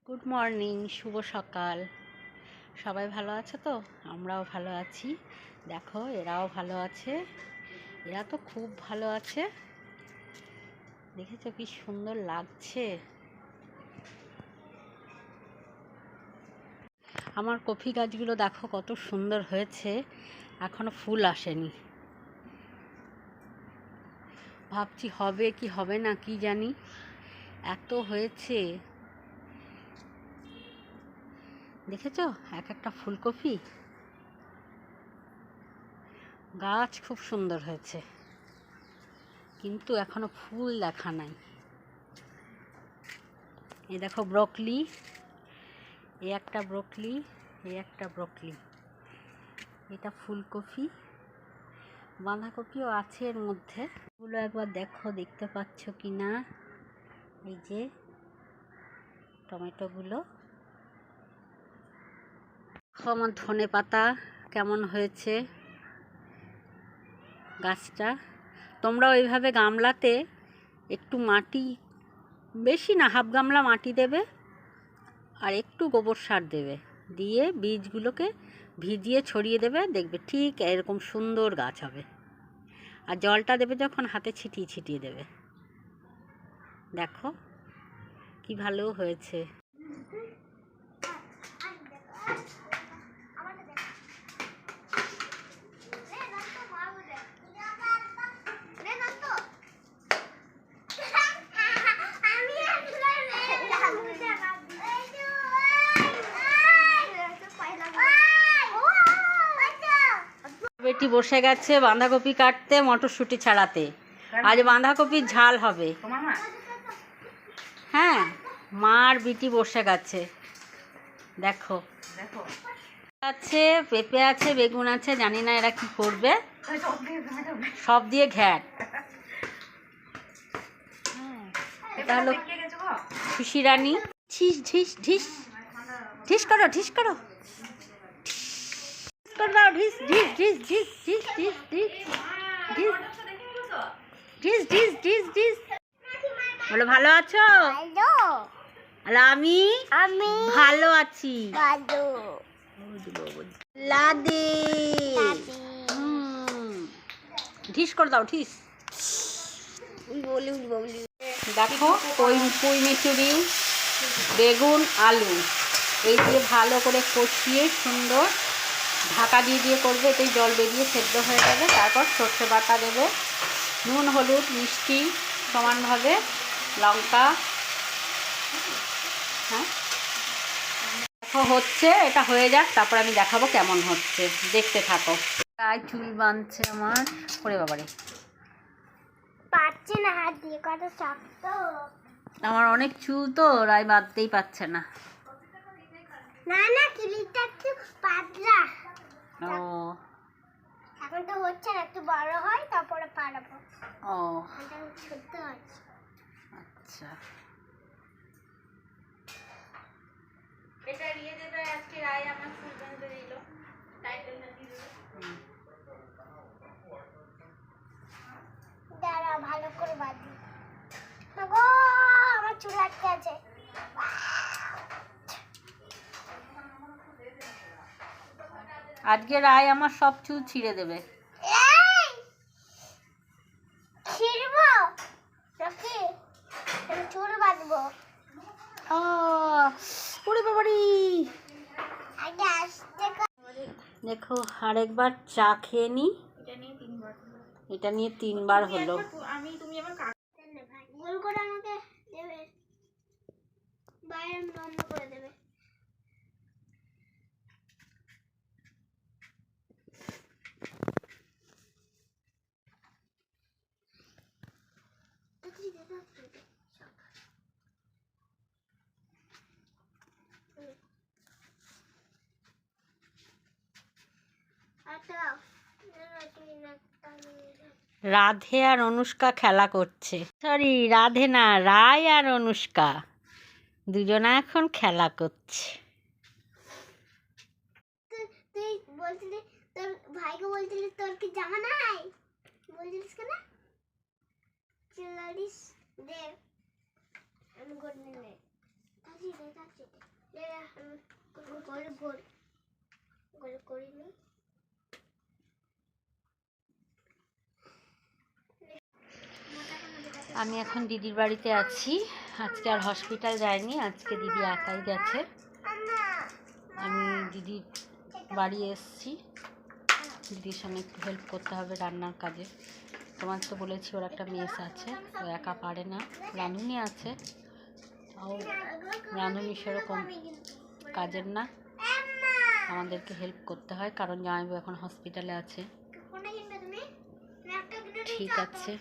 Good morning, শুভ সকাল। সবাই ভালো আছে তো? আমরাও ভালো আছি। দেখো এরাও ভালো আছে। এরা তো খুব ভালো আছে। দেখেছো কি সুন্দর লাগছে। আমার কফি গাছগুলো দেখো কত সুন্দর হয়েছে, এখনো ফুল আসেনি। ভাবছি হবে কি হবে না কি জানি, এত হয়েছে। দেখেছো এক একটা ফুলকপি গাছ খুব সুন্দর হয়েছে, কিন্তু এখনো ফুল দেখা নাই। এই দেখো ব্রকলি, এই একটা ব্রকলি, এই একটা ব্রকলি, এটা ফুলকপি, বাঁধাকপিও আছে এর মধ্যে। এগুলো একবার দেখো, দেখতে পাচ্ছ কি না? এই যে টমেটোগুলো। আমার ধনে পাতা কেমন হয়েছে গাছটা। তোমরা ওইভাবে গামলাতে একটু মাটি, বেশি না, হাফ গামলা মাটি দেবে আর একটু গোবর সার দেবে, দিয়ে বীজগুলোকে ভিজিয়ে ছড়িয়ে দেবে, দেখবে ঠিক এরকম সুন্দর গাছ হবে। আর জলটা দেবে যখন হাতে ছিটিয়ে ছিটিয়ে দেবে। দেখো কি ভালো হয়েছে। বেটি বসে গেছে বাঁধাকপি কাটতে, মটরশুঁটি ছাড়াতে। আজ বাঁধাকপির ঝাল হবে। হ্যাঁ, মা আর বিটি বসে গেছে। দেখো আছে, পেঁপে আছে, বেগুন আছে, জানি না এরা কি করবে। সব দিয়ে ঘ্যাট। এটা হলো খুশি রানী। ঢিস ঢিস ঢিস ঢিস করো, ঢিস করো, দাও, ঢিস ঢিস ঢিস ঢিস ঢিস ঢিস ঢিস ঢিস ঢিস ঢিস ঢিস। বলো ভালো আছো? আর আমি ভালো আছি। লাদে ঢিস করে দাও, ঢিস। দেখো পুঁই মিচুরি, বেগুন, আলু এই দিয়ে ভালো করে কষিয়ে সুন্দর ঢাকা দিয়ে দিয়ে করবে, এতেই জল বেরিয়ে সেদ্ধ হয়ে যাবে। তারপর সর্ষে বাটা দেবে, নুন হলুদ মিষ্টি সমানভাবে, লঙ্কা। হ্যাঁ দেখো হচ্ছে, এটা হয়ে যাক, তারপর আমি দেখাবো কেমন হচ্ছে, দেখতে থাকো। গায়ে চুল বাঁধছে আমার, ওরে বাবারে পারছে না, হাত দিয়ে কত শক্ত। আমার অনেক চুল তো, রায় বাঁধতেই পারছে না। না না, ক্লিপটা একটু পাতলা। ও এখন তো হচ্ছে না, একটু বড় হয় তারপরে পারবো। ও এটা ছোট আছে। আচ্ছা, এটা নিয়ে দেবে আজকে। রায় আমার ফুল বেঁধে দিল, টাইটেলটা দিয়ে দেবে। দাঁড়া ভালো করে বাঁধি। গো, আমার চুল আটকে আছে। আজকে রায় আমার সব চুল ছিঁড়ে দেবে। ছিড়বো নাকি? আমি চুল বাঁধবো। ওরে বাবারি, আগে আসতে দেখো আরেকবার চা খেয়ে নি। এটা নিয়ে তিনবার হলো। তুমি আবার গোল করে আমাকে দেবে, বাইরে বন্ধ করে দেবে। রাধে আর অনুষ্কা খেলা করছে। সরি, রাধে না, রায় আর অনুষ্কা দুজনা এখন খেলা করছে। তুই বলছিলি তোর ভাইকে, বলছিলি তোর কি জামা নাই, বলছিলিস কেন? চিল্লারিস দে, আমি করে নেবে। আমি এখন দিদির বাড়িতে আছি। আজকে আর হসপিটাল যাইনি, আজকে দিদি একাই গেছে। আমি দিদির বাড়ি এসেছি, দিদির সঙ্গে একটু হেল্প করতে হবে রান্নার কাজে। তোমার তো বলেছি ওর একটা মেস আছে, ও একা পারে না, রাঁধুনি আছে, তাও রাঁধুনি সেরকম কাজের না, আমাদেরকে হেল্প করতে হয় কারণ জামাইবাবু এখন হসপিটালে আছে। ঠিক আছে।